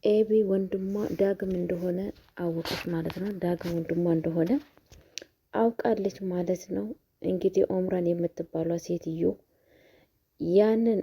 ኤቢ ወንድሟ ዳግም እንደሆነ አወቀች ማለት ነው። ዳግም ወንድሟ እንደሆነ አውቃለች ማለት ነው። እንግዲህ ኦምራን የምትባሏ ሴትዮ ያንን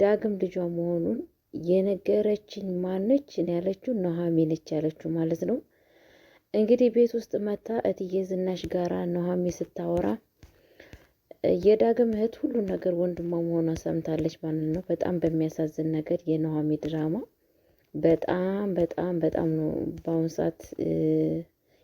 ዳግም ልጇ መሆኑን የነገረችኝ ማነች ያለችው ኑሃሚ ነች ያለችው ማለት ነው። እንግዲህ ቤት ውስጥ መታ እትዬ ዝናሽ ጋራ ኑሃሚ ስታወራ የዳግም እህት ሁሉን ነገር ወንድሟ መሆኗን ሰምታለች ማለት ነው። በጣም በሚያሳዝን ነገር የኑሃሚ ድራማ በጣም በጣም በጣም ነው በአሁኑ ሰዓት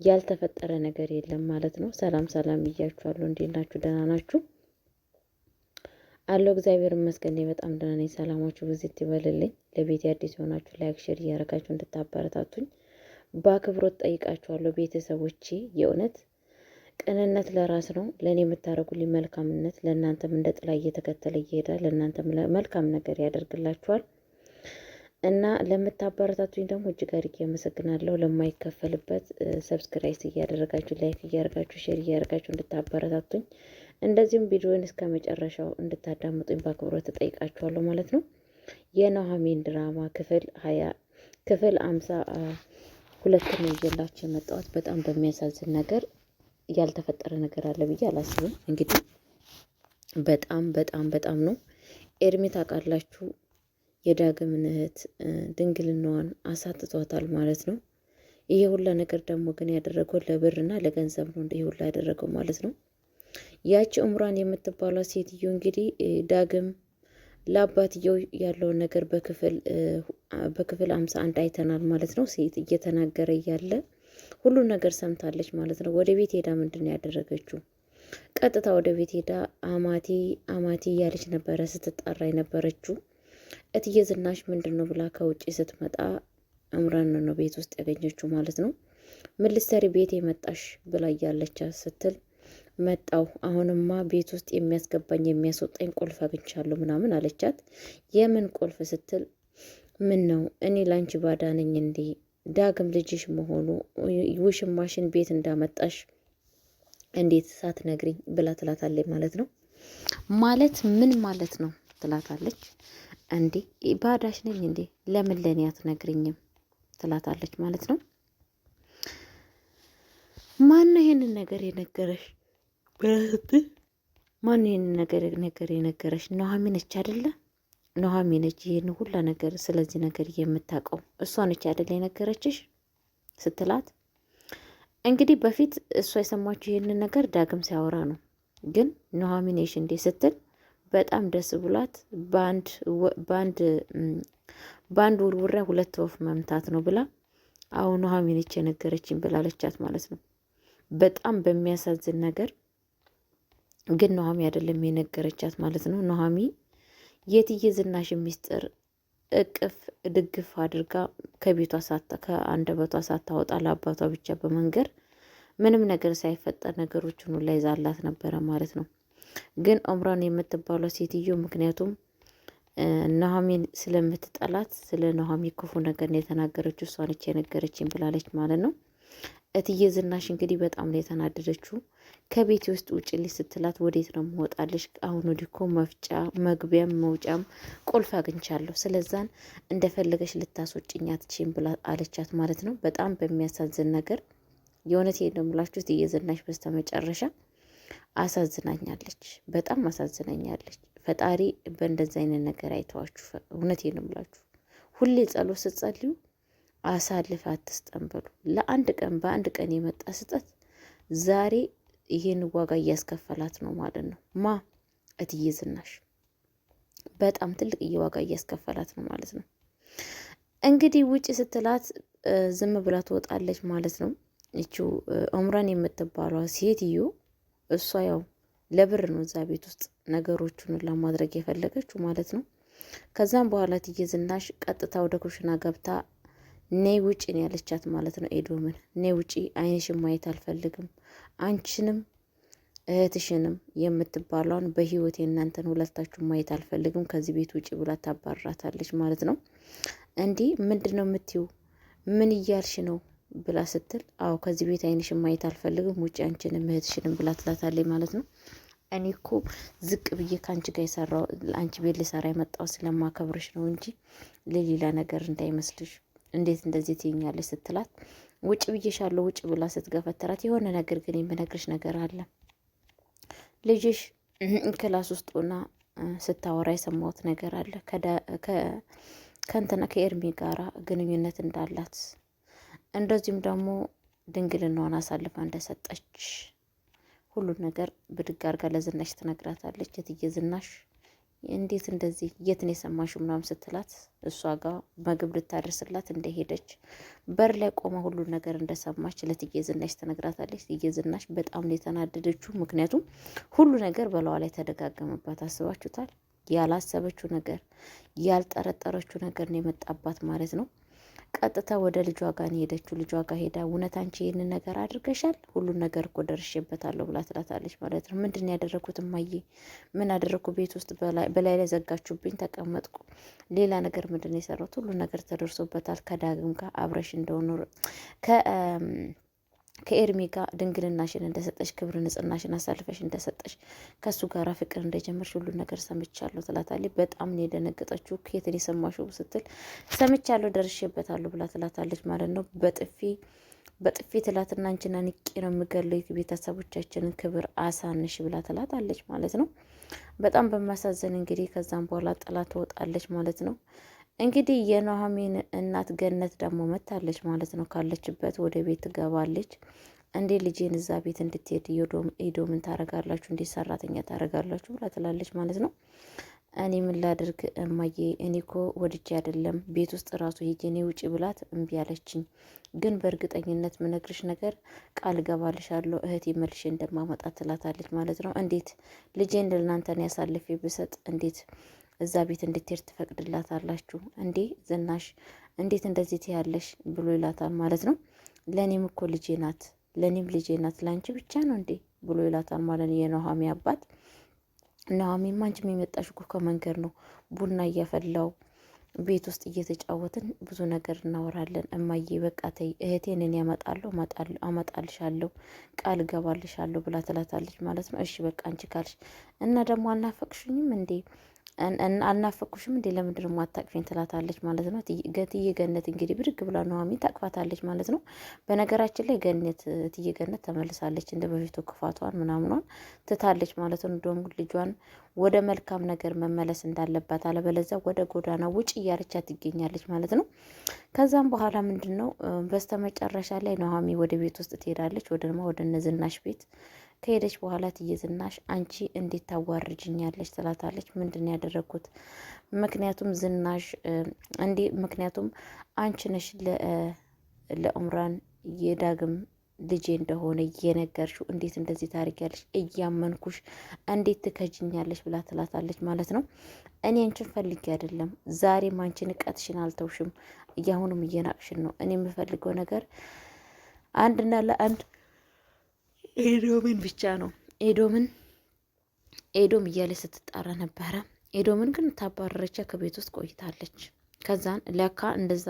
ያልተፈጠረ ነገር የለም ማለት ነው። ሰላም ሰላም ብያችኋለሁ። እንዴት ናችሁ? ደህና ናችሁ? አለው እግዚአብሔር ይመስገን በጣም ደህና ነኝ። ሰላማችሁ ብዝት ይበልልኝ። ለቤት አዲስ የሆናችሁ ላይክ፣ ሼር እያደረጋችሁ እንድታበረታቱኝ በአክብሮት ጠይቃችኋለሁ። ቤተሰቦቼ የእውነት ቅንነት ለራስ ነው። ለእኔ የምታደርጉልኝ መልካምነት ለእናንተም እንደ ጥላ እየተከተለ እየሄዳል። ለእናንተም መልካም ነገር ያደርግላችኋል እና ለምታበረታቱኝ ደግሞ እጅግ አድርጌ አመሰግናለሁ። ለማይከፈልበት ሰብስክራይብ እያደረጋችሁ ላይክ እያደረጋችሁ ሼር እያደረጋችሁ እንድታበረታቱኝ እንደዚሁም ቪዲዮን እስከ መጨረሻው እንድታዳምጡኝ በአክብሮት ተጠይቃችኋለሁ ማለት ነው። የኑሃሚን ድራማ ክፍል 52 ነው ይዤላችሁ የመጣሁት። በጣም በሚያሳዝን ነገር ያልተፈጠረ ነገር አለ ብዬ አላስብም። እንግዲህ በጣም በጣም በጣም ነው ኤርሚ ታውቃላችሁ የዳግምን እህት ድንግልናዋን አሳጥቷታል ማለት ነው። ይሄ ሁላ ነገር ደግሞ ግን ያደረገው ለብርና ለገንዘብ ነው። ይሄ ሁላ ያደረገው ማለት ነው። ያቺ ኡምራን የምትባለው ሴትዮ እንግዲህ ዳግም ለአባትየው ያለውን ነገር በክፍል 51 አይተናል ማለት ነው። ሴት እየተናገረ እያለ ሁሉን ነገር ሰምታለች ማለት ነው። ወደ ቤት ሄዳ ምንድን ነው ያደረገችው? ቀጥታ ወደ ቤት ሄዳ አማቴ አማቴ እያለች ነበረ ስትጠራ የነበረችው። እትዬ ዝናሽ ምንድን ነው ብላ ከውጭ ስትመጣ ኡምራን ነው ቤት ውስጥ ያገኘችው ማለት ነው። ምን ልትሰሪ ቤት የመጣሽ ብላ እያለች ስትል መጣው አሁንማ ቤት ውስጥ የሚያስገባኝ የሚያስወጣኝ ቁልፍ አግኝቻለሁ ምናምን አለቻት። የምን ቁልፍ ስትል ምን ነው እኔ ላንቺ ባዳ ነኝ እንዴ? ዳግም ልጅሽ መሆኑ ውሽማሽን ቤት እንዳመጣሽ እንዴት ሳትነግሪኝ ብላ ትላታለች ማለት ነው። ማለት ምን ማለት ነው ትላታለች። እንዴ ባዳሽ ነኝ እንዴ? ለምን ለኔ አትነግሪኝም? ትላታለች ማለት ነው። ማን ነው ይሄንን ነገር የነገረሽ? ማን ይሄንን ነገር የነገረሽ? ኑሃሚ ነች አይደለ? ኑሃሚ ነች ይሄን ሁላ ነገር ስለዚህ ነገር የምታውቀው እሷ ነች አይደለ የነገረችሽ ስትላት፣ እንግዲህ በፊት እሷ የሰማችው ይሄንን ነገር ዳግም ሲያወራ ነው። ግን ኑሃሚ ነሽ እንዴ ስትል በጣም ደስ ብሏት በአንድ ውርውሪያ ሁለት ወፍ መምታት ነው ብላ አሁን ኑሃሚ ነች የነገረችኝ ብላለቻት ማለት ነው። በጣም በሚያሳዝን ነገር ግን ኑሃሚ አይደለም የነገረቻት ማለት ነው። ኑሃሚ የእትዬ ዝናሽ ሚስጥር እቅፍ ድግፍ አድርጋ ከቤቷ ከአንደበቷ ሳታወጣ ለአባቷ ብቻ በመንገር ምንም ነገር ሳይፈጠር ነገሮችን ሁላ ይዛላት ነበረ ማለት ነው። ግን ኡምራን የምትባለው ሴትዮ ምክንያቱም ኑሃሚን ስለምትጠላት ስለ ኑሃሚ ክፉ ነገር ነው የተናገረችው፣ እሷ ነች የነገረችኝ ብላለች ማለት ነው። እትዬ ዝናሽ እንግዲህ በጣም ነው የተናደደችው። ከቤት ውስጥ ውጭልኝ ስትላት ወዴት ነው የምወጣልሽ? አሁን ወዲህ እኮ መፍጫ መግቢያም መውጫም ቁልፍ አግኝቻለሁ፣ ስለዛን እንደፈለገች ልታስወጭኝ አትችይም ብላ አለቻት ማለት ነው። በጣም በሚያሳዝን ነገር የእውነት ነው የምላችሁ እትዬ ዝናሽ በስተመጨረሻ አሳዝናኛለች፣ በጣም አሳዝናኛለች። ፈጣሪ በእንደዚ አይነት ነገር አይተዋችሁ። እውነት ነው የምላችሁ ሁሌ ጸሎት ስትጸልዩ አሳልፍ አትስጠን በሉ። ለአንድ ቀን በአንድ ቀን የመጣ ስጠት ዛሬ ይሄን ዋጋ እያስከፈላት ነው ማለት ነው። እትዬ ዝናሽ በጣም ትልቅ ዋጋ እያስከፈላት ነው ማለት ነው። እንግዲህ ውጭ ስትላት ዝም ብላ ትወጣለች ማለት ነው። ይቺው ኡምራን የምትባሏ ሴትዮ እሷ ያው ለብር ነው እዛ ቤት ውስጥ ነገሮቹን ለማድረግ የፈለገችው ማለት ነው። ከዛም በኋላ እትዬ ዝናሽ ቀጥታ ወደ ኩሽና ገብታ ነይ ውጪ ነው ያለቻት ማለት ነው። ኤዶምን ነይ ውጪ፣ አይንሽን ማየት አልፈልግም፣ አንቺንም እህትሽንም የምትባሏን በህይወት የእናንተን ሁለታችሁ ማየት አልፈልግም፣ ከዚህ ቤት ውጪ ብላ ታባራታለች ማለት ነው። እንዲህ ምንድን ነው የምትይው? ምን እያልሽ ነው ብላ ስትል፣ አዎ ከዚህ ቤት አይንሽን ማየት አልፈልግም፣ ውጪ አንቺንም እህትሽንም ብላ ትላታለች ማለት ነው። እኔ እኮ ዝቅ ብዬ ከአንቺ ጋር የሰራው አንቺ ቤት ልሰራ የመጣው ስለማከብርሽ ነው እንጂ ለሌላ ነገር እንዳይመስልሽ እንዴት እንደዚህ ትይኛለች ስትላት ውጭ ብዬሻለሁ ውጭ ብላ ስትገፈተራት የሆነ ነገር ግን የምነግርሽ ነገር አለ ልጅሽ ክላስ ውስጥ ሆና ስታወራ የሰማሁት ነገር አለ ከእንትና ከኤርሚ ጋራ ግንኙነት እንዳላት እንደዚሁም ደግሞ ድንግልናዋን አሳልፋ እንደሰጠች ሁሉን ነገር ብድግ አድርጋ ለዝናሽ ትነግራታለች። እትዬ ዝናሽ እንዴት እንደዚህ የት ነው የሰማሽው ምናምን ስትላት እሷ ጋር ምግብ ልታደርስላት እንደሄደች በር ላይ ቆማ ሁሉን ነገር እንደሰማች ለእትዬ ዝናሽ ትነግራታለች። እትዬ ዝናሽ በጣም ነው የተናደደችው። ምክንያቱም ሁሉ ነገር በላዋ ላይ ተደጋገመባት። አስባችሁታል? ያላሰበችው ነገር ያልጠረጠረችው ነገር ነው የመጣባት ማለት ነው። ቀጥታ ወደ ልጇ ጋር ሄደችው። ልጇ ጋር ሄዳ እውነት አንቺ ይህንን ነገር አድርገሻል? ሁሉን ነገር እኮ ደርሼበታለሁ ብላ ትላታለች ማለት ነው። ምንድን ነው ያደረኩት እማዬ? ምን አደረግኩ? ቤት ውስጥ በላይ ላይ ዘጋችሁብኝ፣ ተቀመጥኩ። ሌላ ነገር ምንድን ነው የሰራሁት? ሁሉን ነገር ተደርሶበታል። ከዳግም ጋር አብረሽ እንደሆኑ ከኤርሚ ጋር ድንግልናሽን እንደሰጠሽ ክብር ንጽህናሽን አሳልፈሽ እንደሰጠሽ ከሱ ጋር ፍቅር እንደጀመርሽ ሁሉ ነገር ሰምቻለሁ ትላታለች። በጣም ነው የደነገጠችው። ከየትን የሰማሽው ስትል ሰምቻለሁ ደርሼበታለሁ ብላ ትላታለች ማለት ነው። በጥፊ ትላትና አንቺን አንቄ ነው የምገለው ቤተሰቦቻችንን ክብር አሳንሽ ብላ ትላታለች ማለት ነው። በጣም በማሳዘን እንግዲህ ከዛም በኋላ ጥላ ትወጣለች ማለት ነው። እንግዲህ የኑሐሚን እናት ገነት ደግሞ መታለች ማለት ነው። ካለችበት ወደ ቤት ትገባለች። እንዴ ልጄን እዛ ቤት እንድትሄድ ምን ታረጋላችሁ? እንዴት ሰራተኛ ታረጋላችሁ? ብላ ትላለች ማለት ነው። እኔ ምን ላድርግ እማዬ፣ እኔ እኮ ወድጄ አይደለም ቤት ውስጥ ራሱ ሂጄ እኔ ውጪ ብላት እምቢ አለችኝ። ግን በእርግጠኝነት ምነግርሽ ነገር ቃል ገባልሻለሁ እህቴ መልሼ እንደማመጣት ትላታለች ማለት ነው። እንዴት ልጄን ለእናንተን ያሳልፌ ብሰጥ እንዴት እዛ ቤት እንድትሄድ ትፈቅድላታላችሁ እንዴ? ዝናሽ እንዴት እንደዚህ ትያለሽ ብሎ ይላታል ማለት ነው። ለእኔም እኮ ልጄ ናት፣ ለእኔም ልጄ ናት፣ ለአንቺ ብቻ ነው እንዴ ብሎ ይላታል ማለት ነው የኑሐሚ አባት። ኑሐሚም አንቺም የመጣሽ እኮ ከመንገድ ነው፣ ቡና እያፈላው ቤት ውስጥ እየተጫወትን ብዙ ነገር እናወራለን። እማዬ በቃ ተይ እህቴን እኔ አመጣልሻለሁ ቃል ገባልሻለሁ ብላ ትላታለች ማለት ነው። እሺ በቃ አንቺ ካልሽ እና ደግሞ አልናፈቅሽኝም እንዴ አልናፈኩሽም እንዴ ለምንድን ነው የማታቅፊኝ? ትላታለች ማለት ነው። እትዬ ገነት እንግዲህ ብድግ ብላ ኑሐሚን ታቅፋታለች ማለት ነው። በነገራችን ላይ እትዬ ገነት ተመልሳለች፣ እንደ በፊቱ ክፋቷን ምናምኗን ትታለች ማለት ነው። እንደውም ልጇን ወደ መልካም ነገር መመለስ እንዳለባት አለበለዚያ ወደ ጎዳና ውጭ እያለቻት ትገኛለች ማለት ነው። ከዛም በኋላ ምንድን ነው በስተመጨረሻ ላይ ኑሐሚን ወደ ቤት ውስጥ ትሄዳለች፣ ወደ እነ ዝናሽ ቤት ከሄደች በኋላ እትዬ ዝናሽ አንቺ እንዴት ታዋርጅኛለች? ትላታለች። ምንድን ነው ያደረግኩት? ምክንያቱም አንቺ ነሽ ለኡምራን የዳግም ልጄ እንደሆነ እየነገርሽው እንዴት እንደዚህ ታሪጊያለሽ? እያመንኩሽ እንዴት ትከጅኛለሽ? ብላ ትላታለች ማለት ነው። እኔ አንቺን ፈልጌ አይደለም፣ ዛሬም አንቺ ንቀትሽን አልተውሽም፣ እያሁንም እየናቅሽን ነው። እኔ የምፈልገው ነገር አንድና ለአንድ ኤዶምን ብቻ ነው። ኤዶም እያለ ስትጣራ ነበረ። ኤዶምን ግን ታባረረቻ ከቤት ውስጥ ቆይታለች። ከዛን ለካ እንደዛ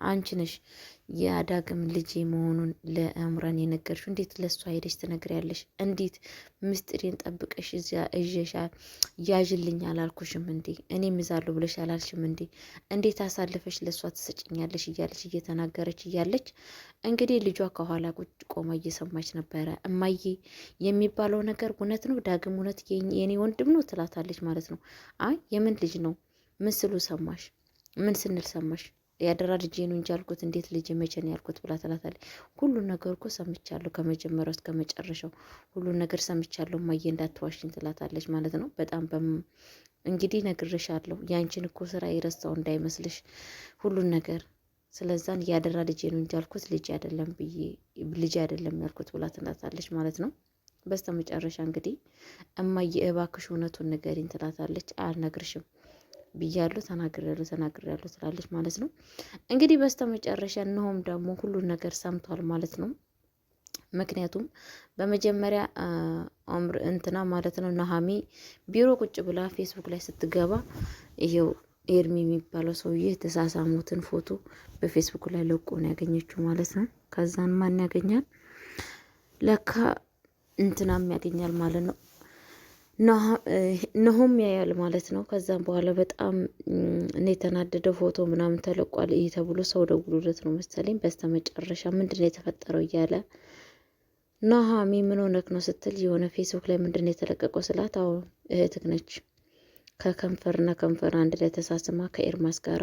አንቺ ነሽ የዳግም ልጅ መሆኑን ለአምራን የነገርሽው፣ እንዴት ለሷ ሄደሽ ትነግሪያለሽ? እንዴት ምስጢሬን ጠብቀሽ እዚያ እዤሻ ያዥልኝ አላልኩሽም እንዴ? እኔ ምዛለሁ ብለሽ አላልሽም እንዴ? እንዴት አሳልፈሽ ለሷ ትሰጭኛለሽ? እያለች እየተናገረች እያለች እንግዲህ ልጇ ከኋላ ቁጭ ቆማ እየሰማች ነበረ። እማዬ የሚባለው ነገር እውነት ነው? ዳግም እውነት የኔ ወንድም ነው ትላታለች ማለት ነው። አይ የምን ልጅ ነው? ምን ስሉ ሰማሽ? ምን ስንል ሰማሽ? ያደራ ልጄ ነው እንጂ ያልኩት እንዴት ልጄ መቼ ነው ያልኩት ብላ ትላታለች። ሁሉን ነገር እኮ ሰምቻለሁ ከመጀመሪያው እስከ መጨረሻው ሁሉን ነገር ሰምቻለሁ እማዬ እንዳትዋሽኝ ትላታለች ማለት ነው። በጣም እንግዲህ ነግሬሻለሁ፣ ያንቺን እኮ ስራ የረሳው እንዳይመስልሽ ሁሉን ነገር። ስለዛን ያደራ ልጄ ነው እንጂ ያልኩት ልጄ አይደለም ያልኩት ብላ ትላታለች ማለት ነው። በስተ መጨረሻ እንግዲህ እማዬ እባክሽ እውነቱን ንገሪኝ ትላታለች። አልነግርሽም ብያለሁ ተናግሬያለሁ ትላለች ማለት ነው። እንግዲህ በስተመጨረሻ እነሆም ደግሞ ሁሉን ነገር ሰምቷል ማለት ነው። ምክንያቱም በመጀመሪያ እንትና ማለት ነው ኑሐሚን ቢሮ ቁጭ ብላ ፌስቡክ ላይ ስትገባ ይሄው ኤርሚ የሚባለው ሰውዬ የተሳሳሙትን ፎቶ በፌስቡክ ላይ ለቆ ነው ያገኘችው ማለት ነው። ከዛን ማን ያገኛል? ለካ እንትናም ያገኛል ማለት ነው። ናሆም ያያል ማለት ነው። ከዛም በኋላ በጣም እኔ የተናደደው ፎቶ ምናምን ተለቋል ይህ ተብሎ ሰው ደውሎለት ነው መሰለኝ። በስተመጨረሻ ምንድን ነው የተፈጠረው እያለ ኑሃሚ ምን ሆነክ ነው ስትል የሆነ ፌስቡክ ላይ ምንድን ነው የተለቀቀው ስላት፣ አዎ እህትክ ነች ከከንፈርና ከንፈር አንድ ላይ ተሳስማ ከኤርማስ ጋራ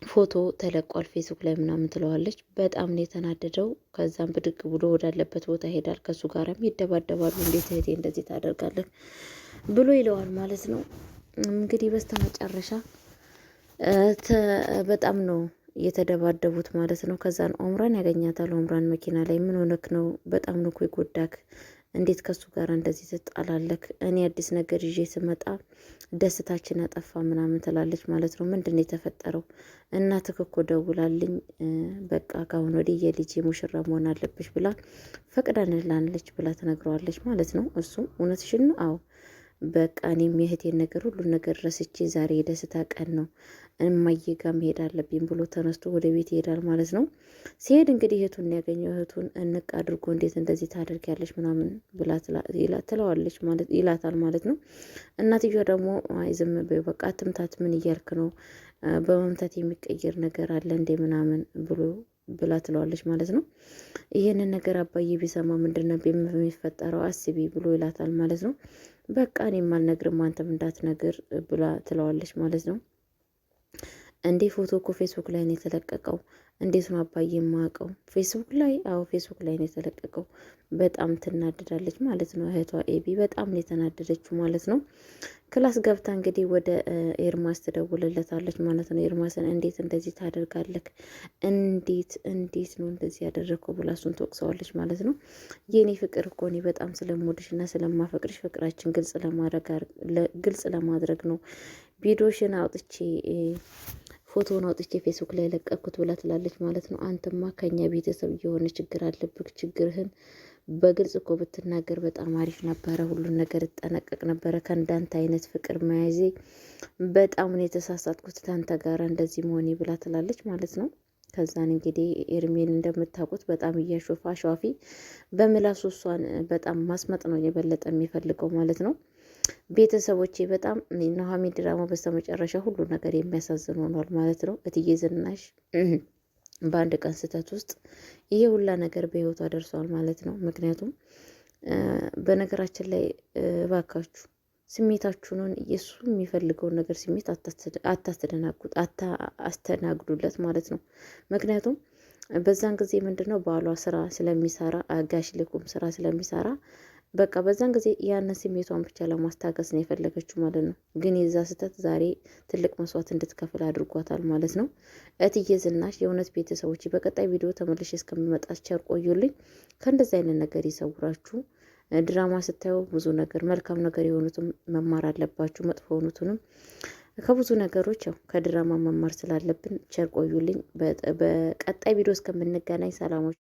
ፎቶ ተለቋል ፌስቡክ ላይ ምናምን ትለዋለች። በጣም ነው የተናደደው። ከዛም ብድግ ብሎ ወዳለበት ቦታ ይሄዳል። ከሱ ጋርም ይደባደባሉ። እንዴት እህቴ እንደዚህ ታደርጋለህ ብሎ ይለዋል ማለት ነው። እንግዲህ በስተመጨረሻ በጣም ነው የተደባደቡት ማለት ነው። ከዛን ኦምራን ያገኛታል። ኦምራን መኪና ላይ ምን ሆነክ ነው? በጣም ነው እኮ ይጎዳክ። እንዴት ከሱ ጋር እንደዚህ ትጣላለክ? እኔ አዲስ ነገር ይዤ ስመጣ ደስታችን አጠፋ ምናምን ትላለች ማለት ነው። ምንድን ነው የተፈጠረው? እናትህ እኮ ደውላልኝ በቃ ካሁን ወዲህ የልጅ ሙሽራ መሆን አለብሽ ብላ ፈቅዳንላለች ብላ ትነግረዋለች ማለት ነው። እሱም እውነትሽን ነው? አዎ በቃ እኔም የእህቴን ነገር ሁሉን ነገር ረስቼ ዛሬ የደስታ ቀን ነው እማዬ ጋር መሄድ አለብኝ ብሎ ተነስቶ ወደ ቤት ይሄዳል ማለት ነው። ሲሄድ እንግዲህ እህቱን ያገኘው እህቱን እንቅ አድርጎ እንዴት እንደዚህ ታደርጊያለሽ ምናምን ብላ ትለዋለች ማለት ይላታል ማለት ነው። እናትየዋ ደግሞ አይ ዝም በይው በቃ አትምታት፣ ምን እያልክ ነው? በመምታት የሚቀየር ነገር አለ እንዴ ምናምን ብላ ትለዋለች ማለት ነው። ይህንን ነገር አባዬ ቢሰማ ምንድን ነው የሚፈጠረው አስቢ ብሎ ይላታል ማለት ነው። በቃ እኔም አልነግርም አንተም እንዳትነግር ብላ ትለዋለች ማለት ነው። እንዴ ፎቶ እኮ ፌስቡክ ላይ ነው የተለቀቀው። እንዴት ነው አባዬ የማውቀው? ፌስቡክ ላይ? አዎ ፌስቡክ ላይ ነው የተለቀቀው። በጣም ትናደዳለች ማለት ነው። እህቷ ኤቢ በጣም ነው የተናደደችው ማለት ነው። ክላስ ገብታ እንግዲህ ወደ ኤርማስ ትደውልለታለች ማለት ነው። ኤርማስን እንዴት እንደዚህ ታደርጋለህ? እንዴት ነው እንደዚህ ያደረግከው ብላ እሱን ትወቅሰዋለች ማለት ነው። የኔ ፍቅር እኮ እኔ በጣም ስለምወድሽ እና ስለማፈቅርሽ ፍቅራችን ግልጽ ለማድረግ ነው ቪዲዮሽን አውጥቼ ፎቶውን አውጥቼ ፌስቡክ ላይ ለቀኩት ብላ ትላለች ማለት ነው። አንተማ ከኛ ቤተሰብ የሆነ ችግር አለብህ። ችግርህን በግልጽ እኮ ብትናገር በጣም አሪፍ ነበረ። ሁሉን ነገር እጠነቀቅ ነበረ። ከእንዳንተ አይነት ፍቅር መያዜ በጣም ነው የተሳሳትኩት ታንተ ጋራ እንደዚህ መሆኔ ብላ ትላለች ማለት ነው። ከዛን እንግዲህ ኤርሜን እንደምታውቁት በጣም እያሾፋ አሿፊ በምላሱ እሷን በጣም ማስመጥ ነው የበለጠ የሚፈልገው ማለት ነው። ቤተሰቦቼ በጣም ኑሃሚን ድራማ በስተመጨረሻ ሁሉ ነገር የሚያሳዝን ሆኗል ማለት ነው። እትዬ ዝናሽ በአንድ ቀን ስህተት ውስጥ ይሄ ሁላ ነገር በህይወቷ ደርሷል ማለት ነው። ምክንያቱም በነገራችን ላይ እባካችሁ ስሜታችሁን የእሱ የሚፈልገውን ነገር ስሜት አታስተናግዱለት ማለት ነው። ምክንያቱም በዛን ጊዜ ምንድን ነው ባሏ ስራ ስለሚሰራ ጋሽ ልኩም ስራ ስለሚሰራ በቃ በዛን ጊዜ ያንን ስሜቷን ብቻ ለማስታገስ ነው የፈለገችው ማለት ነው። ግን የዛ ስህተት ዛሬ ትልቅ መስዋዕት እንድትከፍል አድርጓታል ማለት ነው። እትዬ ዝናሽ የእውነት ቤተሰቦች በቀጣይ ቪዲዮ ተመልሼ እስከምመጣ ቸር ቆዩልኝ። ከእንደዚህ አይነት ነገር ይሰውራችሁ። ድራማ ስታዩ ብዙ ነገር መልካም ነገር የሆኑትም መማር አለባችሁ፣ መጥፎ የሆኑትንም ከብዙ ነገሮች ያው ከድራማ መማር ስላለብን ቸር ቆዩልኝ። በቀጣይ ቪዲዮ እስከምንገናኝ ሰላሞች